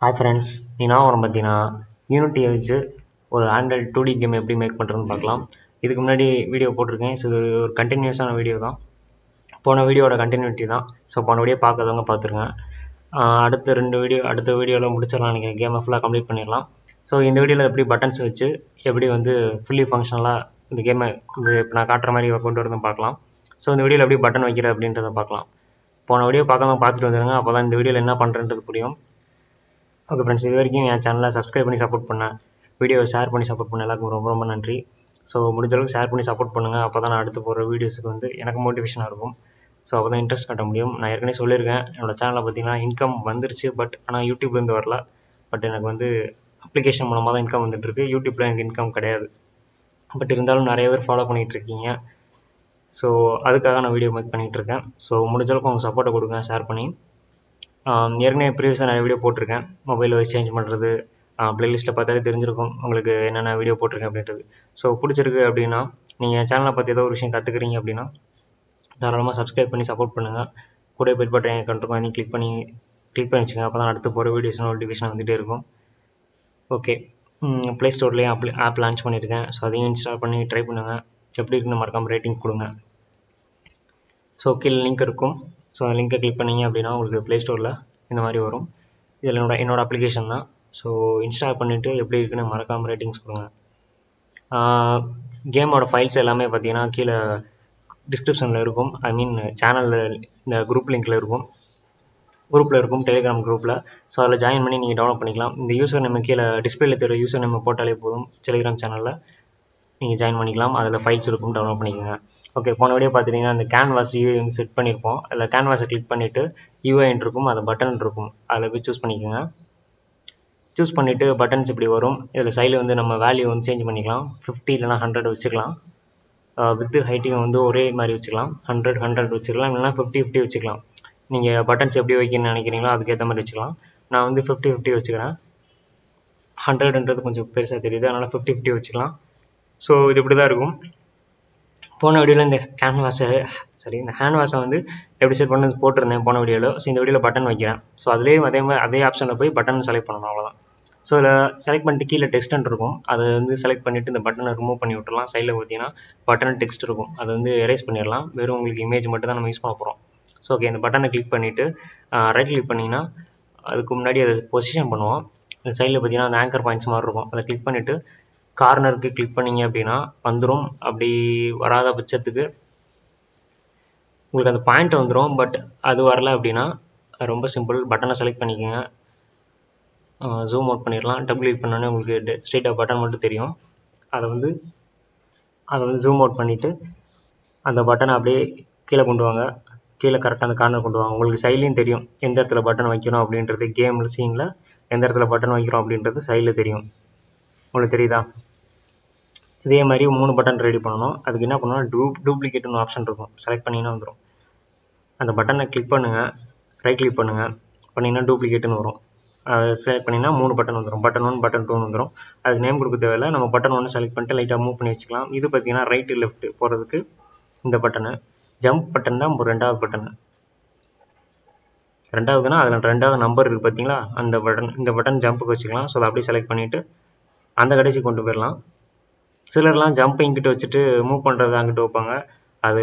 Hi friends, நான் ஒரு பார்த்தீங்கன்னா யூனிட்டியை வச்சு ஒரு ஆண்ட்ராய்டு 2D கேம் எப்படி மேக் பண்ணுறதுன்னு பார்க்கலாம். இதுக்கு முன்னாடி வீடியோ போட்டிருக்கேன். ஸோ இது ஒரு கண்டினியூஸான வீடியோ தான், போன வீடியோட கண்டினியூட்டி தான். ஸோ போன வீடியோ பார்க்காதவங்க பார்த்துருங்க. அடுத்த வீடியோவில் முடிச்சிடலாம் நினைக்கிறேன். கேமை ஃபுல்லாக கம்ப்ளீட் பண்ணிடலாம். ஸோ இந்த வீடியோவில் எப்படி பட்டன்ஸ் வச்சு எப்படி வந்து ஃபுல்லி ஃபங்க்ஷனலாக இந்த கேமை இப்போ நான் காட்டுற மாதிரி கொண்டு வரதுன்னு பார்க்கலாம். ஸோ இந்த வீடியோவில் எப்படி பட்டன் வைக்கிறது அப்படின்றத பார்க்கலாம். போன வீடியோ பார்க்காம பார்த்துட்டு வந்துடுங்க, அப்போ தான் இந்த வீடியோவில் என்ன பண்ணுறதுன்றது புரியும். ஓகே ஃப்ரெண்ட்ஸ், இது வரைக்கும் என் சேனலை சப்ஸ்கிரைப் பண்ணி சப்போர்ட் பண்ணேன், வீடியோவை ஷேர் பண்ணி சப்போர்ட் பண்ண எல்லாருக்கும் ரொம்ப ரொம்ப நன்றி. ஸோ முடிஞ்ச அளவுக்கு ஷேர் பண்ணி சப்போர்ட் பண்ணுங்கள். அப்போ தான் நான் அடுத்து போகிற வீடியோஸுக்கு வந்து எனக்கு மோட்டிவேஷனாக இருக்கும். ஸோ அப்போ தான் இன்ட்ரெஸ்ட் காட்ட முடியும். நான் ஏற்கனவே சொல்லியிருக்கேன், என்னோடய சேனலில் பார்த்தீங்கன்னா இன்கம் வந்துருச்சு, பட் ஆனால் யூடியூப்லேருந்து வரல. பட் எனக்கு வந்து அப்ளிகேஷன் மூலமாக தான் இன்கம் வந்துட்டுருக்கு. யூடியூப்பில் எனக்கு இன்கம் கிடையாது. பட் இருந்தாலும் நிறைய பேர் ஃபாலோ பண்ணிகிட்ருக்கீங்க. ஸோ அதுக்காக நான் வீடியோ மேக் பண்ணிகிட்ருக்கேன். ஸோ முடிஞ்ச அளவுக்கு உங்கள் சப்போர்ட்டை கொடுங்க ஷேர் பண்ணி. ஏற்கனவே ப்ரீவியஸாக நிறைய வீடியோ போட்டிருக்கேன். மொபைல் வாய்ஸ் சேஞ்ச் பண்ணுறது, ப்ளேலிஸ்ட்டில் பார்த்தாலே தெரிஞ்சிருக்கும் உங்களுக்கு என்னென்ன வீடியோ போட்டிருக்கேன் அப்படின்றது. ஸோ பிடிச்சிருக்கு அப்படின்னா, நீங்கள் என் சேனலை பற்றி ஏதோ ஒரு விஷயம் கற்றுக்குறீங்க அப்படின்னா தாராளமாக சப்ஸ்கிரைப் பண்ணி சப்போர்ட் பண்ணுங்கள். கூட பெல் பட்டன் கண்ட்ரோல் பண்ணி கிளிக் பண்ணி வச்சுங்க. அப்போ தான் அடுத்து போகிற வீடியோஸ் நோட்டிஃபிகேஷன் வந்துகிட்டே இருக்கும். ஓகே, ப்ளே ஸ்டோர்லேயும் ஆப் லான்ச் பண்ணியிருக்கேன். ஸோ அதையும் இன்ஸ்டால் பண்ணி ட்ரை பண்ணுங்கள். எப்படி இருக்குன்னு மறக்காமல் ரேட்டிங் கொடுங்க. ஸோ கீழே லிங்க் இருக்கும். ஸோ அந்த லிங்கை கிளிக் பண்ணிங்க அப்படின்னா உங்களுக்கு ப்ளே ஸ்டோரில் இந்த மாதிரி வரும். இதில் என்னோட அப்ளிகேஷன் தான். ஸோ இன்ஸ்டால் பண்ணிவிட்டு எப்படி இருக்குன்னு மறக்காமல் ரேட்டிங்ஸ் கொடுங்க. கேமோட ஃபைல்ஸ் எல்லாமே பார்த்தீங்கன்னா கீழே டிஸ்கிரிப்ஷனில் இருக்கும். ஐ மீன் சேனலில் இந்த குரூப் லிங்கில் இருக்கும், டெலிகிராம் குரூப்பில். ஸோ அதில் ஜாயின் பண்ணி நீங்கள் டவுன்லோட் பண்ணிக்கலாம். இந்த யூசர் நேம் கீழே டிஸ்பிளேல தெரிய யூசர் நேம் போட்டாலே போதும், டெலிகிராம் சேனலில் நீங்கள் ஜாயின் பண்ணிக்கலாம். அதில் ஃபைல்ஸ் இருக்கும், டவுன்லோட் பண்ணிக்கோங்க. ஓகே, போன வீடியோ பார்த்துட்டிங்கன்னா அந்த கேன்வாஸ் யூஐ வந்து செட் பண்ணியிருப்போம். அதில் கேன்வாஸை கிளிக் பண்ணிவிட்டு யூஐன் இருக்கும், அது பட்டன் இருக்கும், அதில் போய் சூஸ் பண்ணிக்கோங்க. சூஸ் பண்ணிவிட்டு பட்டன்ஸ் இப்படி வரும். இதில் சைடில் வந்து நம்ம வேல்யூ வந்து சேஞ்ச் பண்ணிக்கலாம். 50 இல்லைனா 100 வச்சுக்கலாம். வித்து ஹைட்டிங் வந்து ஒரே மாதிரி வச்சுக்கலாம். 100 வச்சுக்கலாம், இல்லைனா 50 வச்சுக்கலாம். நீங்கள் பட்டன்ஸ் எப்படி வைக்கணும்னு நினைக்கிறீங்களோ அதுக்கேற்ற மாதிரி வச்சுக்கலாம். நான் வந்து 50 வச்சுக்கிறேன். 100ன்றது கொஞ்சம் பெருசாக தெரியுது, அதனால் 50 வச்சுக்கலாம். ஸோ இது இப்படி தான் இருக்கும். போன வீடியோவில் இந்த ஹேண்ட்வாஷை வந்து எப்படி செட் பண்ணி போட்டிருந்தேன் போன வீடியோவில். ஸோ இந்த வீடியோவில் பட்டன் வைக்கிறேன். ஸோ அதே ஆப்ஷனில் போய் பட்டன் செலக்ட் பண்ணணும், அவ்வளோதான். ஸோ இதில் செலக்ட் பண்ணிட்டு கீழே டெக்ஸ்ட்னு இருக்கும், அதை வந்து செலக்ட் பண்ணிவிட்டு இந்த பட்டனை ரிமூவ் பண்ணி விட்டுலாம். சைடில் பார்த்தீங்கன்னா பட்டன் டெக்ஸ்ட் இருக்கும், அதை வந்து எரேஸ் பண்ணிடலாம். வெறும் உங்களுக்கு இமேஜ் மட்டும் தான் நம்ம யூஸ் பண்ண போகிறோம். ஸோ ஓகே, இந்த பட்டனை கிளிக் பண்ணிவிட்டு ரைட் கிளிக் பண்ணிங்கன்னா அதுக்கு முன்னாடி அதை பொசிஷன் பண்ணுவோம். இந்த சைடில் பார்த்தீங்கன்னா அந்த ஆங்கர் பாயிண்ட்ஸ் மாதிரி இருக்கும், அதை கிளிக் பண்ணிவிட்டு கார்னருக்கு கிளிக் பண்ணிங்க அப்படின்னா வந்துடும். அப்படி வராத பட்சத்துக்கு உங்களுக்கு அந்த பாயிண்ட் வந்துடும். பட் அது வரல அப்படின்னா ரொம்ப சிம்பிள், பட்டனை செலக்ட் பண்ணிக்கோங்க, ஜூம் அவுட் பண்ணிடலாம். டபுள் கிளிக் பண்ணோன்னே உங்களுக்கு ஸ்ட்ரெயிட்டாக பட்டன் மட்டும் தெரியும். அதை வந்து ஜூம் அவுட் பண்ணிவிட்டு அந்த பட்டனை அப்படியே கீழே கொண்டு வாங்க. கீழே கரெக்டாக அந்த கார்னர் கொண்டு வாங்க. உங்களுக்கு சைட்லேயும் தெரியும் எந்த இடத்துல பட்டன் வைக்கிறோம் அப்படின்றது. கேமில் சீனில் எந்த இடத்துல பட்டன் வைக்கிறோம் அப்படின்றது சைடில் தெரியும். உங்களுக்கு தெரியுதா? இதே மாதிரி 3 பட்டன் ரெடி பண்ணணும். அதுக்கு என்ன பண்ணணும், டூப்ளிகேட்னு ஆப்ஷன் இருக்கும், செலக்ட் பண்ணிங்கன்னா வந்துடும். அந்த பட்டனை கிளிக் பண்ணுங்கள், ரைட் கிளிக் பண்ணிங்கன்னா டூப்ளிகேட்னு வரும். அதை செலக்ட் பண்ணிங்கன்னா 3 பட்டன் வந்துடும். பட்டன் 1, பட்டன் 2 வந்துடும். அதுக்கு நேம் கொடுக்க தேவையில்லை. நம்ம பட்டன் 1 செலக்ட் பண்ணிட்டு லைட்டாக மூவ் பண்ணி வச்சுக்கலாம். இது பார்த்தீங்கன்னா ரைட்டு லெஃப்ட் போகிறதுக்கு இந்த பட்டனு. ஜம்ப் பட்டன் தான் 2வது பட்டனு. 2வதுனா அதில் 2வது நம்பர் இருக்குது பார்த்தீங்களா, அந்த பட்டன். இந்த பட்டன் ஜம்புக்கு வச்சுக்கலாம். ஸோ அதை அப்படியே செலக்ட் பண்ணிவிட்டு அந்த கடைசி கொண்டு போயிடலாம். சிலர்லாம் ஜம்ப் இங்கிட்டு வச்சுட்டு மூவ் பண்ணுறது அங்கிட்டு வைப்பாங்க. அது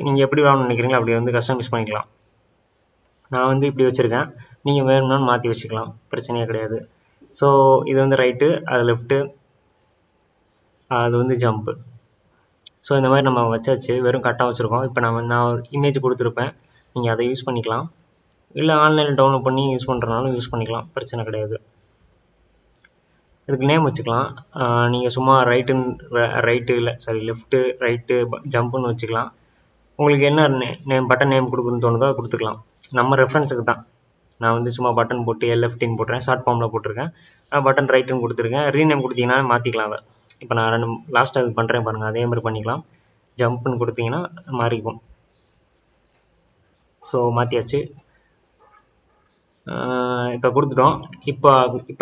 நீங்கள் எப்படி வேணும்னு நினைக்கிறீங்களோ அப்படி வந்து கஸ்டமைஸ் பண்ணிக்கலாம். நான் வந்து இப்படி வச்சுருக்கேன், நீங்கள் வேணும்னாலும் மாற்றி வச்சுக்கலாம், பிரச்சனையே கிடையாது. ஸோ இது வந்து ரைட்டு, அது லெஃப்ட்டு, அது வந்து ஜம்ப்பு. ஸோ இந்த மாதிரி நம்ம வச்சாச்சு, வெறும் கரெக்டாக வச்சுருக்கோம். இப்போ நான் ஒரு இமேஜ் கொடுத்துருப்பேன், நீங்கள் அதை யூஸ் பண்ணிக்கலாம். இல்லை ஆன்லைனில் டவுன்லோட் பண்ணி யூஸ் பண்ணுறனாலும் யூஸ் பண்ணிக்கலாம், பிரச்சனை கிடையாது. இதுக்கு நேம் வச்சுக்கலாம். நீங்கள் சும்மா லெஃப்ட்டு ரைட்டு ஜம்ப்புன்னு வச்சுக்கலாம். உங்களுக்கு என்ன பட்டன் நேம் கொடுக்குன்னு தோணுதோ அதை கொடுத்துக்கலாம். நம்ம ரெஃபரன்ஸுக்கு தான். நான் வந்து சும்மா பட்டன் போட்டு LFTன்னு போட்டுறேன், ஷார்ட் ஃபார்மில் போட்டிருக்கேன். பட்டன் ரைட்டுன்னு கொடுத்துருக்கேன். ரீநேம் கொடுத்தீங்கன்னா மாற்றிக்கலாம் அதை. இப்போ நான் லாஸ்ட்டாக அது பண்ணுறேன் பாருங்கள், அதே மாதிரி பண்ணிக்கலாம். ஜம்ப்புன்னு கொடுத்தீங்கன்னா மாறிக்கும். ஸோ மாற்றியாச்சு. இப்போ கொடுத்துட்டோம். இப்போ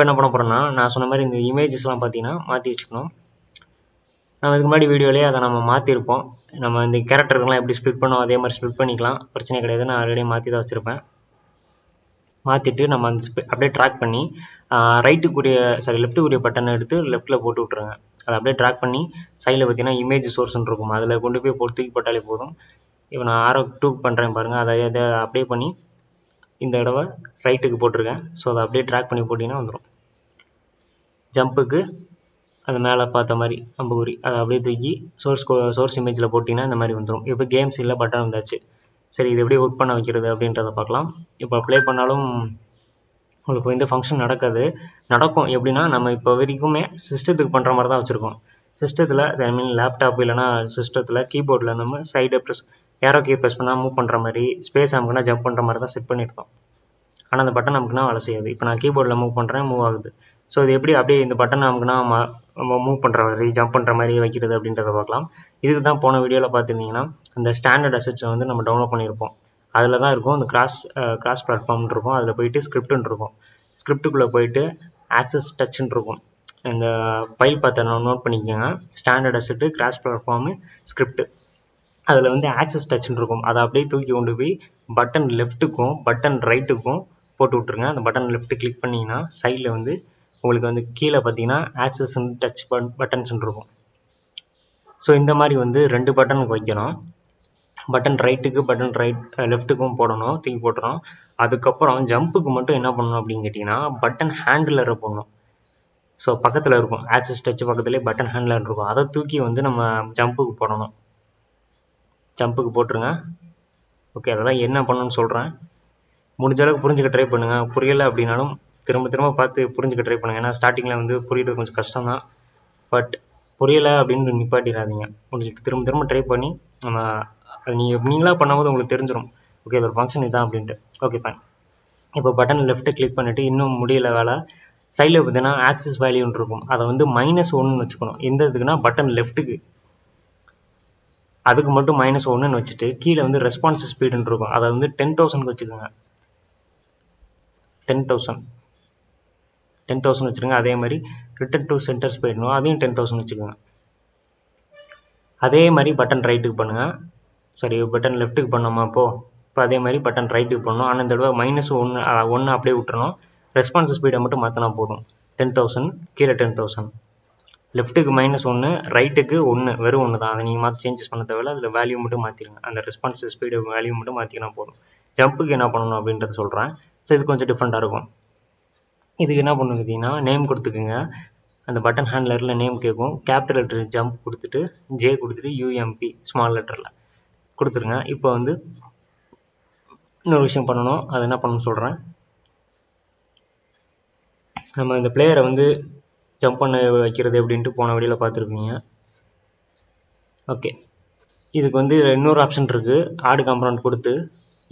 என்ன பண்ண போகிறோன்னா, நான் சொன்ன மாதிரி இந்த இமேஜஸ்லாம் பார்த்தீங்கன்னா மாற்றி வச்சுக்கணும். நம்ம இதுக்கு முன்னாடி வீடியோலேயே அதை நம்ம மாற்றிருப்போம். நம்ம இந்த கேரக்டருக்கெல்லாம் எப்படி ஸ்ப்ளிட் பண்ணோம் அதே மாதிரி ஸ்ப்ளிட் பண்ணிக்கலாம், பிரச்சனை கிடையாது. நான் ஆல்ரெடி மாற்றி தான் வச்சுருப்பேன். மாற்றிட்டு நம்ம அந்த அப்படியே ட்ராக் பண்ணி லெஃப்ட்டுக்குரிய பட்டனை எடுத்து லெஃப்ட்டில் போட்டு விட்ருங்க. அதை அப்படியே ட்ராக் பண்ணி சைடில் பார்த்தீங்கன்னா இமேஜ் சோர்ஸ்ன்னு இருக்கும், அதில் கொண்டு போய் தூக்கி போட்டாலே போதும். இப்போ நான் ஆரோ 2 பண்ணுறேன் பாருங்கள், அதை அப்படியே பண்ணி இந்த தடவை ரைட்டுக்கு போட்டிருக்கேன். ஸோ அதை அப்படியே ட்ராக் பண்ணி போட்டிங்கன்னா வந்துடும். ஜம்புக்கு அது மேலே பார்த்த மாதிரி அம்புகுறி அதை அப்படியே தூக்கி சோர்ஸ் இமேஜில் போட்டிங்கன்னா இந்த மாதிரி வந்துடும். இப்போ கேம்ஸ் இல்லை பட்டன் வந்தாச்சு. சரி, இது எப்படி ஒர்க் பண்ண வைக்கிறது அப்படின்றத பார்க்கலாம். இப்போ ப்ளே பண்ணாலும் உங்களுக்கு இந்த ஃபங்க்ஷன் நடக்கும். எப்படின்னா நம்ம இப்போ வரைக்குமே சிஸ்டத்துக்கு பண்ணுற மாதிரி தான் வச்சுருக்கோம். சிஸ்டத்தில் லேப்டாப் இல்லைனா சிஸ்டத்தில் கீபோர்டில் நம்ம சைடை ஏரோ கீ ப்ரெஸ் பண்ணால் மூவ் பண்ணுற மாதிரி, ஸ்பேஸ் அமுக்குனா ஜம்ப் பண்ணுற மாதிரி தான் செட் பண்ணியிருக்கோம். ஆனால் அந்த பட்டன் அமுக்குனா வேலை செய்யாது. இப்போ நான் கீபோர்டில் மூவ் பண்ணுறேன், மூவ் ஆகுது. ஸோ இது எப்படி அப்படியே இந்த பட்டன் அமுக்குனா மூவ் பண்ணுற மாதிரி, ஜம்ப் பண்ணுற மாதிரி வைக்கிறது அப்படின்றத பார்க்கலாம். இதுக்கு தான் போன வீடியோவில் பார்த்துருந்தீங்கன்னா அந்த ஸ்டாண்டர்ட் அசெட்ஸை நம்ம டவுன்லோட் பண்ணியிருப்போம். அதில் தான் இருக்கும் அந்த கிராஸ் பிளாட்ஃபார்ம்னு இருக்கும். அதில் போயிட்டு ஸ்கிரிப்ட்னு இருக்கும். ஸ்கிரிப்டுக்குள்ளே போயிட்டு ஆக்சஸ் டச்சுன்னு இருக்கும். இந்த ஃபைல் பார்த்து நோட் பண்ணிக்கோங்க. Standard asset, cross platform, script. அதில் ஆக்சஸ் டச்சுன்னு இருக்கும். அதை அப்படியே தூக்கி கொண்டு போய் பட்டன் லெஃப்ட்டுக்கும் பட்டன் ரைட்டுக்கும் போட்டு விட்ருங்க. அந்த பட்டன் லெஃப்ட்டு கிளிக் பண்ணிங்கன்னா சைடில் உங்களுக்கு கீழே பார்த்தீங்கன்னா ஆக்சஸ் டச் பட்டன்ஸ் இருக்கும். ஸோ இந்த மாதிரி 2 பட்டனுக்கு வைக்கணும். பட்டன் ரைட்டுக்கு பட்டன் லெஃப்ட்டுக்கும் போடணும், தூக்கி போட்டுறோம். அதுக்கப்புறம் ஜம்புக்கு மட்டும் என்ன பண்ணணும் அப்படின்னு கேட்டிங்கன்னா பட்டன் ஹேண்டிலரை போடணும். ஸோ பக்கத்தில் இருக்கும், ஆக்சஸ் டச் பக்கத்துலேயே பட்டன் ஹேண்டிலர் இருக்கும். அதை தூக்கி நம்ம ஜம்புக்கு போடணும். ஜம்புக்கு போட்டுருங்க. ஓகே, அதெல்லாம் என்ன பண்ணணும்னு சொல்கிறேன். முடிஞ்ச அளவுக்கு புரிஞ்சுக்க ட்ரை பண்ணுங்கள். புரியலை அப்படின்னாலும் திரும்ப பார்த்து புரிஞ்சுக்க ட்ரை பண்ணுங்கள். ஏன்னா ஸ்டார்டிங்கில் புரியுறது கொஞ்சம் கஷ்டம் தான். பட் புரியலை அப்படின்னு நிப்பாட்டிடாதீங்க. உங்களுக்கு திரும்ப ட்ரை பண்ணி நம்ம நீங்களாக பண்ணும்போது உங்களுக்கு தெரிஞ்சிடும். ஓகே, இது ஒரு ஃபங்க்ஷன் இதுதான் அப்படின்ட்டு. Okay, fine. இப்போ பட்டன் லெஃப்ட்டை கிளிக் பண்ணிவிட்டு இன்னும் முடியல வேலை. சைடில் பார்த்தீங்கன்னா ஆக்சஸ் வேல்யூன்னு இருக்கும். அதை -1 வச்சுக்கணும். எந்த இதுக்குன்னா பட்டன் லெஃப்ட்டுக்கு, அதுக்கு மட்டும் -1 வச்சுட்டு கீழே ரெஸ்பான்ஸ் ஸ்பீடுன்னு இருக்கும். அதை 10,000 வச்சுக்கோங்க. 10,000 வச்சுருங்க. அதே மாதிரி ரிட்டர்ன் டு சென்டர்ஸ் போயிடணும், அதையும் 10,000 வச்சுக்கோங்க. அதே மாதிரி பட்டன் ரைட்டுக்கு பண்ணுங்கள். சரி, பட்டன் லெஃப்ட்டுக்கு பண்ணோமா இப்போ அதே மாதிரி பட்டன் ரைட்டுக்கு பண்ணணும். ஆனால் இந்த தடவை -1 அப்படியே விட்டுறணும். ரெஸ்பான்ஸ் ஸ்பீடை மட்டும் மாற்றினா போதும். 10,000 கீழே 10,000. லெஃப்ட்டுக்கு -1, ரைட்டுக்கு 1, வெறும் 1 தான். அதை நீங்கள் சேஞ்சஸ் பண்ண தேவையில்ல. அதில் வேல்யூ மட்டும் மாற்றிடுங்க. அந்த ரெஸ்பான்ஸ் ஸ்பீடு வேல்யூ மட்டும் மாற்றினா போதும். ஜம்புக்கு என்ன பண்ணணும் அப்படின்றத சொல்கிறேன். ஸோ இது கொஞ்சம் டிஃப்ரெண்ட்டாக இருக்கும். இதுக்கு என்ன பண்ணுங்கன்னா நேம் கொடுத்துக்குங்க. அந்த பட்டன் ஹேண்ட்லரில் நேம் கேட்கும். கேபிட்டல் லெட்டர் ஜம்ப் கொடுத்துட்டு ஜே கொடுத்துட்டு UMP ஸ்மால் லெட்டரில் கொடுத்துருங்க. இப்போ இன்னொரு விஷயம் பண்ணணும். அது என்ன பண்ணணும்னு சொல்கிறேன். நம்ம இந்த பிளேயரை ஜம்ப் பண்ண வைக்கிறது அப்படின்ட்டு போன வீடியோவில் பார்த்துருப்பீங்க. ஓகே, இதுக்கு இன்னொரு ஆப்ஷன் இருக்குது. ஆட் காம்பனண்ட் கொடுத்து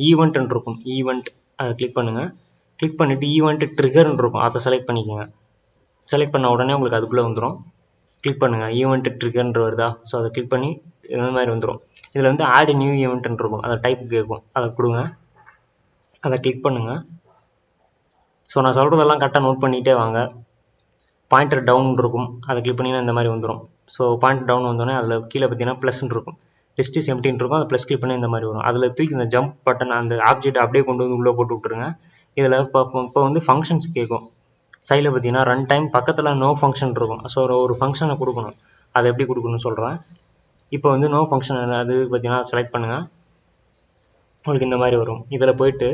ஈவெண்ட்னு இருக்கும். ஈவெண்ட் அதை கிளிக் பண்ணுங்கள். கிளிக் பண்ணிவிட்டு ஈவெண்ட் ட்ரிகர்னு இருக்கும். அதை செலக்ட் பண்ணிக்கோங்க. செலக்ட் பண்ண உடனே உங்களுக்கு அதுக்குள்ளே வந்துடும். கிளிக் பண்ணுங்கள். ஈவெண்ட் ட்ரிகர்ன்ற வருதா? ஸோ அதை கிளிக் பண்ணி இந்த மாதிரி வந்துடும். இதில் ஆட் நியூ ஈவெண்ட்னு இருக்கும். அதை டைப் கேட்கும். அதை கொடுங்க. அதை கிளிக் பண்ணுங்கள். ஸோ நான் சொல்கிறதெல்லாம் கரெக்டாக நோட் பண்ணிகிட்டே வாங்க. பாயிண்டர் டவுன் இருக்கும். அதை கிளிக் பண்ணிங்கன்னா இந்த மாதிரி வந்துடும். ஸோ பாயிண்டர் டவுன் வந்தோடனே அதில் கீழே பார்த்தீங்கன்னா ப்ளஸ்ன்னு இருக்கும். லிஸ்ட் இஸ் எம்ப்டின்னு இருக்கும். அதை ப்ளஸ் கிளிக் பண்ணி இந்த மாதிரி வரும். அதில் தூக்கி இந்த ஜம்ப் பட்டன் அந்த ஆப்ஜெக்ட் அப்படியே கொண்டு உள்ளே போட்டு விட்ருங்க. இதில் இப்போ ஃபங்க்ஷன்ஸ் கேட்கும். சைடில் பார்த்தீங்கன்னா ரன் டைம் பக்கத்தில் நோ ஃபங்க்ஷன் இருக்கும். ஸோ ஒரு ஃபங்க்ஷனை கொடுக்கணும். அதை எப்படி கொடுக்கணும்னு சொல்கிறேன். இப்போ நோ ஃபங்க்ஷன் அது பார்த்தீங்கன்னா செலக்ட் பண்ணுங்கள். உங்களுக்கு இந்த மாதிரி வரும். இதில் போயிட்டு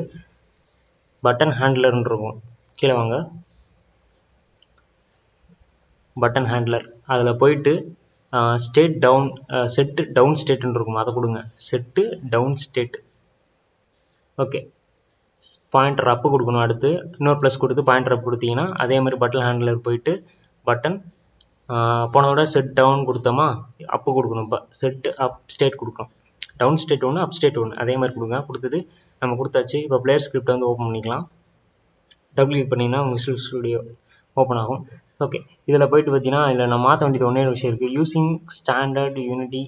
பட்டன் ஹேண்ட்லர்னு இருக்கும். கீழே வாங்க, பட்டன் ஹேண்ட்லர். அதில் போயிட்டு செட்டு டவுன் ஸ்டேட்டுன்னு இருக்கும். அதை கொடுங்க. Set down state. Okay, pointer up கொடுக்கணும். அடுத்து இன்னொரு ப்ளஸ் கொடுத்து பாயிண்டர் அப் கொடுத்தீங்கன்னா அதே மாதிரி பட்டன் ஹேண்ட்லர் போயிட்டு பட்டன் போனதோட செட் டவுன் கொடுத்தோமா, அப்பு கொடுக்கணும். இப்போ செட் அப் ஸ்டேட் கொடுக்கணும். டவுன் ஸ்டேட் 1, அப் ஸ்டேட் 1 அதே மாதிரி கொடுங்க. கொடுத்தது நம்ம கொடுத்தாச்சு. இப்போ பிளேயர் ஸ்கிரிப்டை ஓப்பன் பண்ணிக்கலாம். டபுள் பண்ணிங்கன்னா விசுவல் ஸ்டுடியோ ஓப்பன் ஆகும். ஓகே, இதில் போயிட்டு பார்த்தீங்கன்னா இதில் நான் மாற்ற வேண்டியது ஒன்றே விஷயம் இருக்குது. Using standard Unity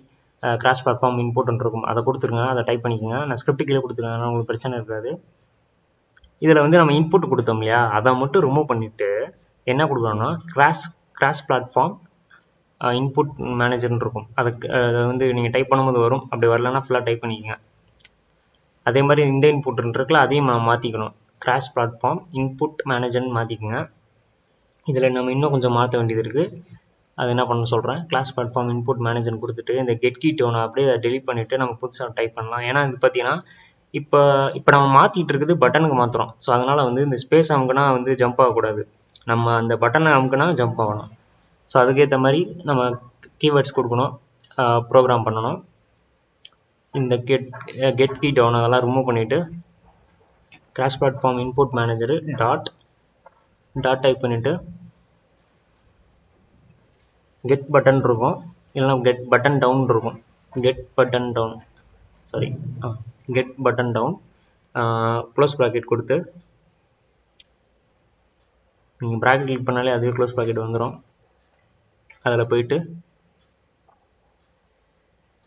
cross platform இன்புட்னு இருக்கும். அதை கொடுத்துருங்க. அதை டைப் பண்ணிக்கோங்க. நான் ஸ்கிரிப்ட் கீழே கொடுத்துருங்க, அதனால் உங்களுக்கு பிரச்சனை இருக்காது. இதில் நம்ம இன்புட் கொடுத்தோம் இல்லையா, அதை மட்டும் ரிமூவ் பண்ணிவிட்டு என்ன கொடுக்கணும்னா கிராஸ் பிளாட்ஃபார்ம் இன்புட் மேனேஜர்னு இருக்கும். அதை நீங்கள் டைப் பண்ணும்போது வரும். அப்படி வரலன்னா ஃபுல்லாக டைப் பண்ணிக்கோங்க. அதே மாதிரி இந்த இன்புட்னு இருக்குல்ல, அதையும் மாற்றிக்கணும். கிராஸ் பிளாட்ஃபார்ம் இன்புட் மேனேஜர்னு மாற்றிக்கோங்க. இதில் நம்ம இன்னும் கொஞ்சம் மாற்ற வேண்டியது இருக்குது. அது என்ன பண்ண சொல்கிறேன். கிளாஸ் பிளாட்ஃபார்ம் இன்புட் மேனேஜர்னு கொடுத்துட்டு இந்த கெட் கீ டோனை அப்படியே அதை டெலிட் பண்ணிவிட்டு நம்ம புதுசாக டைப் பண்ணலாம். ஏன்னா இது பார்த்தீங்கன்னா இப்போ நம்ம மாற்றிட்டு இருக்குது பட்டனுக்கு மாற்றுறோம். ஸோ அதனால் வந்து இந்த ஸ்பேஸ் அமுக்குனா வந்து ஜம்ப் ஆகக்கூடாது. நம்ம அந்த பட்டனை அமுக்குனா ஜம்ப் ஆகணும். ஸோ அதுக்கேற்ற மாதிரி நம்ம கீவேர்ட்ஸ் கொடுக்கணும், ப்ரோக்ராம் பண்ணணும். இந்த கெட் கீ டவுன் அதெல்லாம் ரிமூவ் பண்ணிவிட்டு cross platform input manager dot type பண்ணிவிட்டு கெட் பட்டன் இருக்கும், இல்லைனா கெட் பட்டன் டவுன் இருக்கும். Get button down close bracket கொடுத்து நீங்கள் ப்ராக்கெட் கிளிக் பண்ணாலே அதுவே க்ளோஸ் ப்ராக்கெட் வந்துடும். அதில் போயிட்டு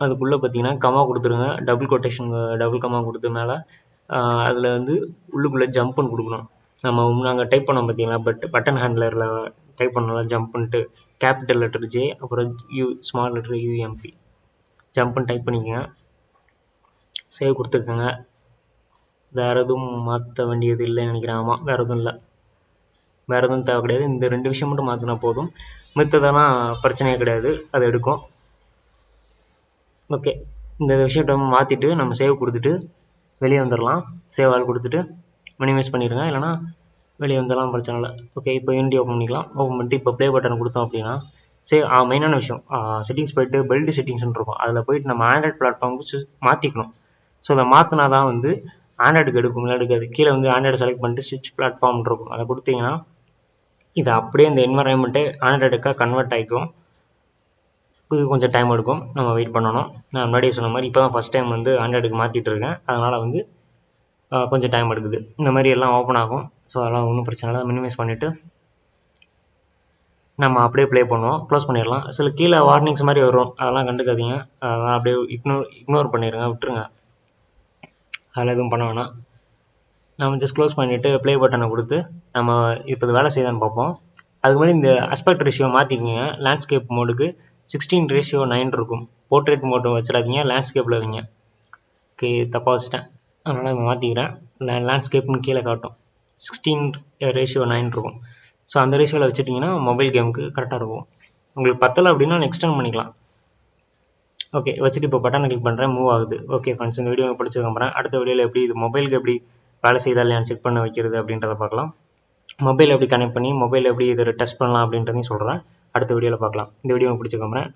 அதுக்குள்ளே பார்த்தீங்கன்னா கமா கொடுத்துருங்க, டபுள் கமா கொடுத்து மேலே அதில் வந்து உள்ளுக்குள்ளே ஜம்ப்புன்னு கொடுக்கணும். நம்ம நாங்கள் டைப் பண்ணோம் பார்த்தீங்களா, பட்டன் ஹேண்ட்லரில் டைப் பண்ணலாம் ஜம்ப்புன்ட்டு, கேபிட்டல் லெட்டர் ஜே அப்புறம் ஸ்மால் லெட்டர் யூஎம்பி ஜம்ப்புன்னு டைப் பண்ணிக்கோங்க. சேவ் கொடுத்துருக்கோங்க. வேறு எதுவும் மாற்ற வேண்டியது இல்லைன்னு நினைக்கிறேன். ஆமாம், வேறு எதுவும் இல்லை, வேறு எதுவும் தேவை கிடையாது. இந்த 2 விஷயம் மட்டும் மாற்றினா போதும், மித்ததெல்லாம் பிரச்சனையே கிடையாது, அது எடுக்கும். ஓகே, இந்த விஷயத்தை மாற்றிட்டு நம்ம சேவ் கொடுத்துட்டு வெளியே வந்துடலாம். சேவ் ஆல் கொடுத்துட்டு மினிமைஸ் பண்ணிடுங்க, இல்லைனா வெளியே வந்துடலாம், பிரச்சனை இல்லை. ஓகே, இப்போ யூனிட்டி ஓப்பன் பண்ணிக்கலாம். ஓப்பன் பண்ணிட்டு இப்போ ப்ளே பட்டன் கொடுத்தோம் அப்படின்னா மெயினான விஷயம் செட்டிங்ஸ் போயிட்டு பில்டு செட்டிங்ஸ்ன்னு இருக்கும். அதில் போயிட்டு நம்ம ஆண்ட்ராய்ட் பிளாட்ஃபார்முக்கு மாற்றிக்கணும். ஸோ அதை மாற்றினா தான் வந்து ஆண்ட்ராய்டுக்கு எடுக்கும், இல்லை எடுக்காது. கீழே வந்து ஆண்ட்ராய்டு செலக்ட் பண்ணிட்டு ஸ்விட்ச் பிளாட்ஃபார்ம் இருக்கும், அதை கொடுத்தீங்கன்னா இது அப்படியே இந்த என்வரான்மெண்ட்டே ஆண்ட்ராய்டுக்காக கன்வெர்ட் ஆகிக்கும். இது கொஞ்சம் டைம் எடுக்கும், நம்ம வெயிட் பண்ணணும். நான் முன்னாடியே சொன்ன மாதிரி இப்போ தான் ஃபஸ்ட் டைம் வந்து ஆண்ட்ராய்டுக்கு மாற்றிட்டு இருக்கேன், அதனால் வந்து கொஞ்சம் டைம் எடுக்குது. இந்த மாதிரி எல்லாம் ஓப்பன் ஆகும். ஸோ அதெல்லாம் ஒன்றும் பிரச்சனை இல்லை. மினிமைஸ் பண்ணிவிட்டு நம்ம அப்படியே ப்ளே பண்ணுவோம், க்ளோஸ் பண்ணிடலாம். சில கீழே வார்னிங்ஸ் மாதிரி வரும், அதெல்லாம் கண்டுக்காதீங்க, அதெல்லாம் அப்படியே இக்னோர் பண்ணிடுங்க, விட்டுருங்க, அதில் எதுவும் பண்ண வேணாம். நம்ம ஜஸ்ட் க்ளோஸ் பண்ணிவிட்டு ப்ளே பட்டனை கொடுத்து நம்ம இப்போ இது வேலை செய்தான்னு பார்ப்போம். அதுக்கு முன்னாடி இந்த அஸ்பெக்ட் ரேஷியோ மாற்றிக்கிங்க. லேண்ட்ஸ்கேப் மோடுக்கு 16:9 இருக்கும். போர்ட்ரேட் மோடு வச்சிடாதீங்க, லேண்ட்ஸ்கேப்பில் வைங்க. ஓகே, தப்பாக வச்சுட்டேன், அதனால் மாற்றிக்கிறேன். லேண்ட்ஸ்கேப்னு கீழே காட்டும், 16:9 இருக்கும். ஸோ அந்த ரேஷியோவில் வச்சுட்டிங்கன்னா மொபைல் கேமுக்கு கரெக்டாக இருக்கும். உங்களுக்கு பத்தலை அப்படின்னா எக்ஸ்டெண்ட் பண்ணிக்கலாம். ஓகே, வச்சுட்டு இப்போ பட்டனை கிளிக் பண்ணுறேன், மூவ் ஆகுது. ஓகே ஃப்ரெண்ட்ஸ், இந்த வீடியோ பிடிச்சிருக்கேன். அடுத்த வீடியோவில் எப்படி இது மொபைலுக்கு எப்படி வேலை செய்தால் இல்லையான்னு செக் பண்ண வைக்கிறது அப்படின்றத பார்க்கலாம். மொபைல் எப்படி கனெக்ட் பண்ணி மொபைல் எப்படி இதை டெஸ்ட் பண்ணலாம் அப்படின்றதையும் சொல்கிறேன். அடுத்த வீடியோவில் பார்க்கலாம். இந்த வீடியோ பிடிச்சிருக்கேன்.